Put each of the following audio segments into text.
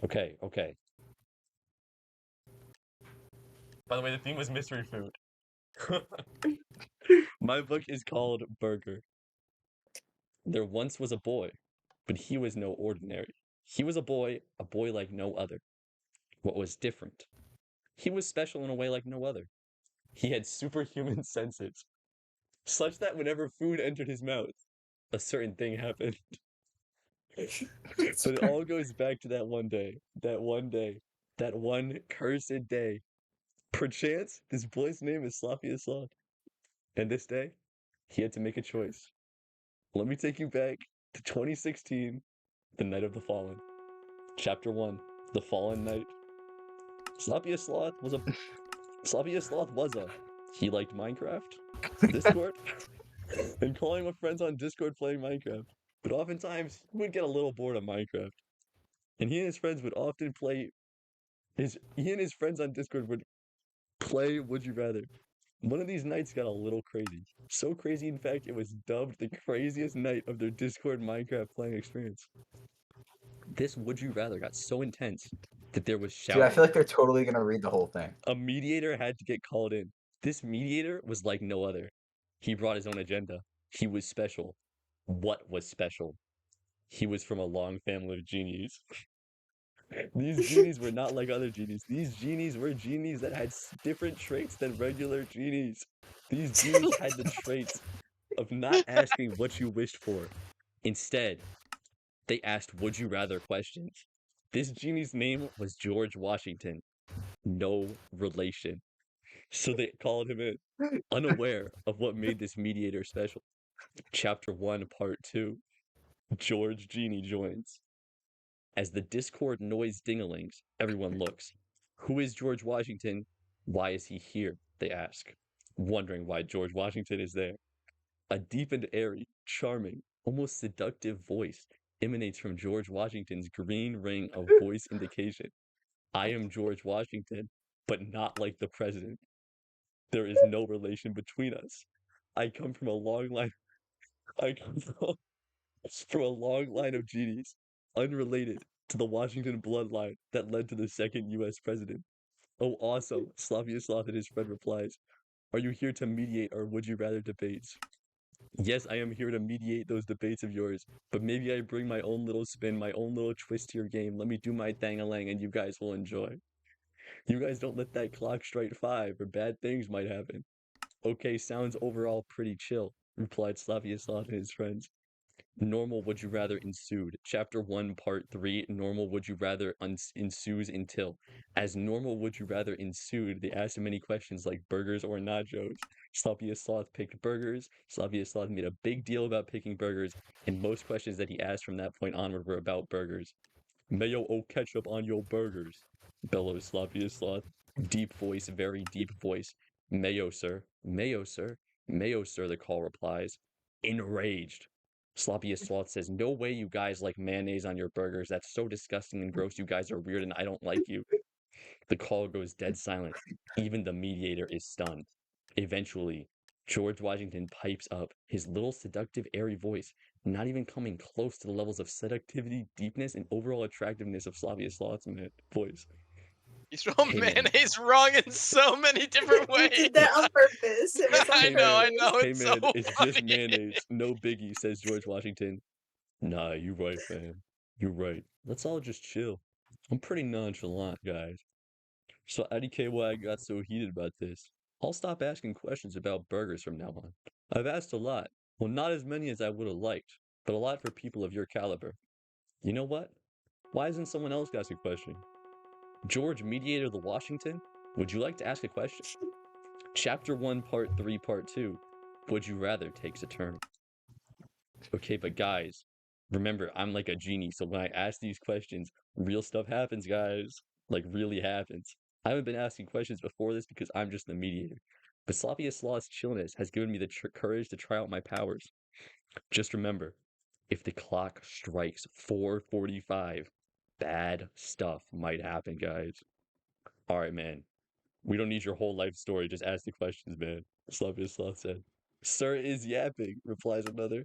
Okay, okay. By the way, the theme was mystery food. My book is called Burger. There once was a boy, but he was no ordinary. He was a boy like no other. What was different? He was special in a way like no other. He had superhuman senses, such that whenever food entered his mouth, a certain thing happened. But it all goes back to that one cursed day. Perchance, this boy's name is Slavius Sloth. And this day, he had to make a choice. Let me take you back to 2016, the night of the fallen. Chapter 1, the fallen night. Slavius Sloth was a Slavius Sloth was a he liked Minecraft, Discord, and calling with friends on Discord playing Minecraft. But oftentimes he would get a little bored of Minecraft. And he and his friends would often play his he and his friends on Discord would play Would You Rather. One of these nights got a little crazy. So crazy, in fact, it was dubbed the craziest night of their Discord Minecraft playing experience. This Would You Rather got so intense that there was Dude, I shouting. feel like they're totally gonna read the whole thing. A mediator had to get called in. This mediator was like no other. He brought his own agenda. He was special. What was special? He was from a long family of genies. These genies were not like other genies. These genies were genies that had different traits than regular genies. These genies had the traits of not asking what you wished for. Instead, they asked would you rather questions. This genie's name was George Washington. No relation. So they called him in, unaware of what made this mediator special. Chapter 1, Part 2. George Genie joins. As the Discord noise dingalings, everyone looks. Who is George Washington? Why is he here? They ask, wondering why George Washington is there. A deep and airy, charming, almost seductive voice emanates from George Washington's green ring of voice indication. I am George Washington, but not like the president. There is no relation between us. I come from a long line. I come from a long line of genies, unrelated to the Washington bloodline that led to the second U.S. president. Oh, awesome! Slaviaslav and his friend replies, "Are you here to mediate our would you rather debates?" Yes, I am here to mediate those debates of yours, but maybe I bring my own little spin, my own little twist to your game. Let me do my thang-a-lang and you guys will enjoy. You guys don't let that clock strike 5 or bad things might happen. Okay, sounds overall pretty chill, replied Slaviaslav and his friends. Normal Would You Rather ensued. Chapter 1, Part 3, Normal Would You Rather ensues until. As Normal Would You Rather ensued, they asked him many questions like burgers or nachos. Slavia Sloth picked burgers. Slavia Sloth made a big deal about picking burgers, and most questions that he asked from that point onward were about burgers. Mayo or ketchup on your burgers, bellows Slavia Sloth. Deep voice, very deep voice. Mayo, sir. Mayo, sir. Mayo, sir, the call replies. Enraged. Sloppy Sloth says, no way you guys like mayonnaise on your burgers. That's so disgusting and gross. You guys are weird and I don't like you. The call goes dead silent. Even the mediator is stunned. Eventually, George Washington pipes up, his little seductive, airy voice, not even coming close to the levels of seductivity, deepness, and overall attractiveness of Slavia Sloth's voice. You spelled Hey man, mayonnaise wrong in so many different He ways. did that on purpose. It was on I hey know, man, I purpose. know. hey It's so man, it's just funny. mayonnaise. No biggie, says George Washington. Nah, you right, fam. You're right. Let's all just chill. I'm pretty nonchalant, guys. So IDK why I got so heated about this. I'll stop asking questions about burgers from now on. I've asked a lot. Well, not as many as I would have liked, but a lot for people of your caliber. You know what? Why isn't someone else asking a question? George, mediator of the Washington, would you like to ask a question? Chapter 1, Part 3, Part 2. Would you rather takes a turn. Okay, but guys, remember, I'm like a genie, so when I ask these questions, real stuff happens, guys. Like, really happens. I haven't been asking questions before this because I'm just the mediator. But Slavia Slaw's chillness has given me the courage to try out my powers. Just remember, if the clock strikes 4:45, bad stuff might happen, guys. Alright, man. We don't need your whole life story, just ask the questions, man. Slavia Slaw said. Sir is yapping, replies another.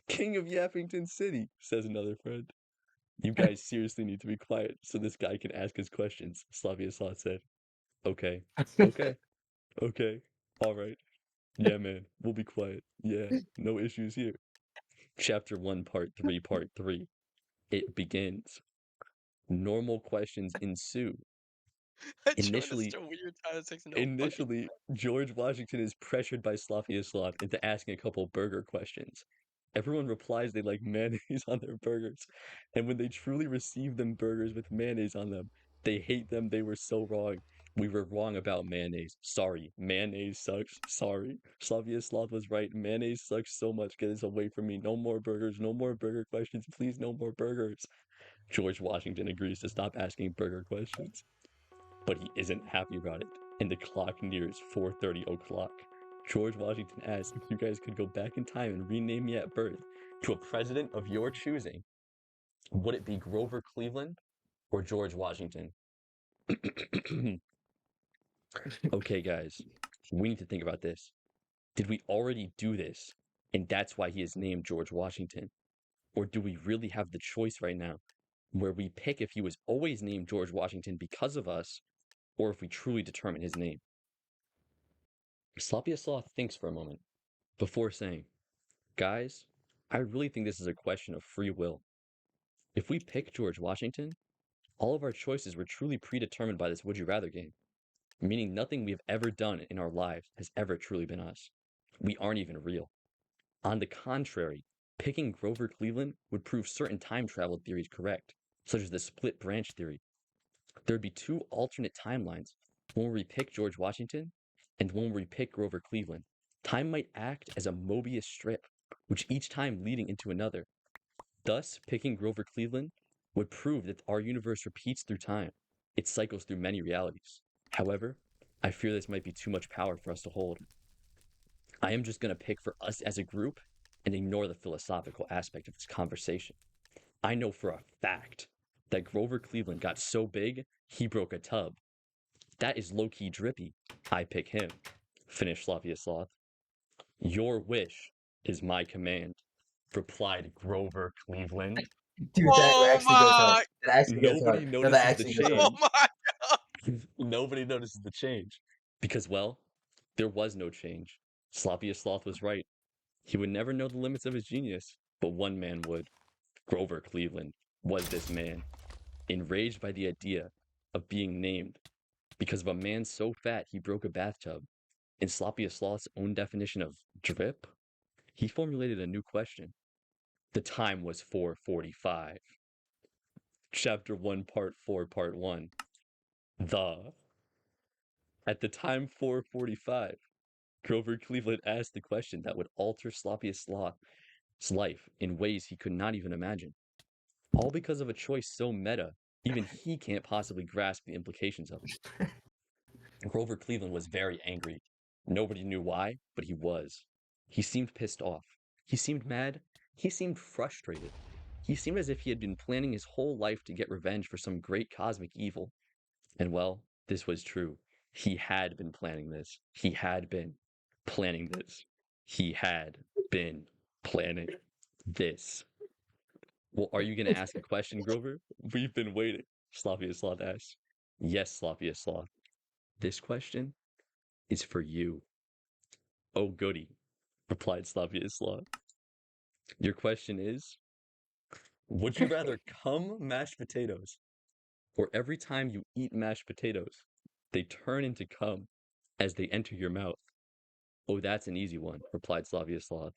King of Yappington City, says another friend. You guys seriously need to be quiet so this guy can ask his questions. Slaviaslav said, okay, okay, okay, all right. Yeah, man, we'll be quiet. Yeah, no issues here. Chapter 1, Part 3, Part 3. It begins. Normal questions ensue. I joined at Initially, such a weird time. It's like no funny. Initially, George Washington is pressured by Slav into asking a couple burger questions. Everyone replies they like mayonnaise on their burgers, and when they truly receive them burgers with mayonnaise on them, they hate them. They were so wrong. We were wrong about mayonnaise. Sorry, mayonnaise sucks. Sorry. Slav was right. Mayonnaise sucks so much. Get this away from me. No more burgers. No more burger questions. Please, no more burgers. George Washington agrees to stop asking burger questions, but he isn't happy about it, and the clock nears 4:30 o'clock. George Washington asks if you guys could go back in time and rename me at birth to a president of your choosing. Would it be Grover Cleveland or George Washington? Okay, guys, we need to think about this. Did we already do this, and that's why he is named George Washington? Or do we really have the choice right now where we pick if he was always named George Washington because of us, or if we truly determine his name? Sloth thinks for a moment before saying, guys, I really think this is a question of free will. If we pick George Washington, all of our choices were truly predetermined by this would you rather game, meaning nothing we have ever done in our lives has ever truly been us. We aren't even real. On the contrary, picking Grover Cleveland would prove certain time travel theories correct, such as the split branch theory. There would be two alternate timelines, one where we pick George Washington and one where we pick Grover Cleveland. Time might act as a Mobius strip, which each time leading into another. Thus, picking Grover Cleveland would prove that our universe repeats through time. It cycles through many realities. However, I fear this might be too much power for us to hold. I am just going to pick for us as a group and ignore the philosophical aspect of this conversation. I know for a fact that Grover Cleveland got so big, he broke a tub. That is low-key drippy. I pick him. Finished Sloth. Your wish is my command, replied Grover Cleveland. Dude, that Oh actually goes hard. my! That actually goes Nobody hard. No, that notices the actually goes hard. Oh change. my! Nobody notices the change. Because, well, there was no change. Sloth was right. He would never know the limits of his genius, but one man would. Grover Cleveland was this man, enraged by the idea of being named because of a man so fat he broke a bathtub. In Sloth's own definition of drip, he formulated a new question. The time was 4:45. Chapter 1, Part 4, Part 1. At the time 4:45, Grover Cleveland asked the question that would alter Sloth's life in ways he could not even imagine. All because of a choice so meta, even he can't possibly grasp the implications of it. Grover Cleveland was very angry. Nobody knew why, but he was. He seemed pissed off. He seemed mad. He seemed frustrated. He seemed as if he had been planning his whole life to get revenge for some great cosmic evil. And well, this was true. He had been planning this. He had been planning this. He had been planning this. Well, are you going to ask a question, Grover? We've been waiting. Sloth asks. Yes, Sloth. This question is for you. Oh, goody, replied Sloth. Your question is, would you rather cum mashed potatoes, or every time you eat mashed potatoes, they turn into cum as they enter your mouth? Oh, that's an easy one, replied Sloth.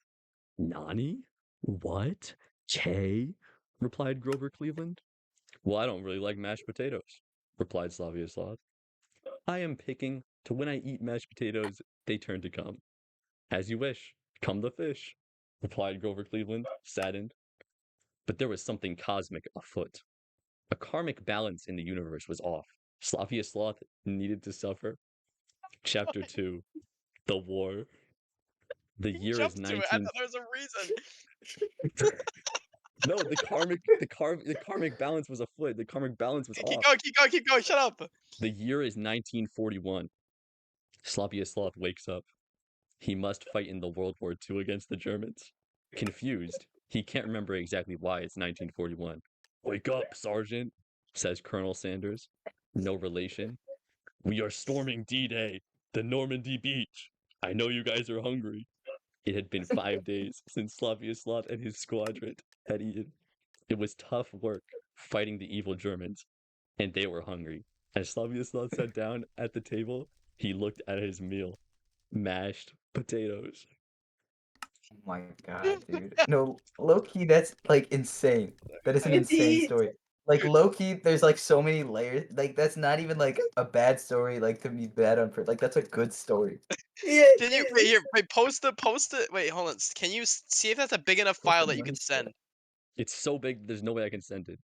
Nani? What? K? Replied Grover Cleveland. Well, I don't really like mashed potatoes, replied Sloth. I am picking to when I eat mashed potatoes, they turn to cum. As you wish. Come the fish, replied Grover Cleveland, saddened. But there was something cosmic afoot. A karmic balance in the universe was off. Sloth needed to suffer. Chapter 2. The War. The He year is jumped to it. I 19... thought there was a reason. No, the karmic balance was afoot. The karmic balance was Okay, off. keep going. Shut up. The year is 1941. Sloth wakes up. He must fight in the World War II against the Germans. Confused, he can't remember exactly why it's 1941. Wake up, Sergeant, says Colonel Sanders. No relation. We are storming D-Day, the Normandy beach. I know you guys are hungry. It had been 5 days since Slaviaslav and his squadron had eaten. It was tough work fighting the evil Germans, and they were hungry. As Slaviaslav sat down at the table, he looked at his meal. Mashed potatoes. Oh my god, dude. No, low key, that's like insane. That is an insane Indeed. story. Like low key, there's like so many layers. Like that's not even like a bad story. Like to be bad on purpose. Like that's a good story. Yeah, Can you it wait is. here? Wait, post it. Wait, hold on. Can you see if that's a big enough What's file the that you money can spread? send, It's so big, there's no way I can send it.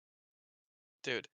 dude?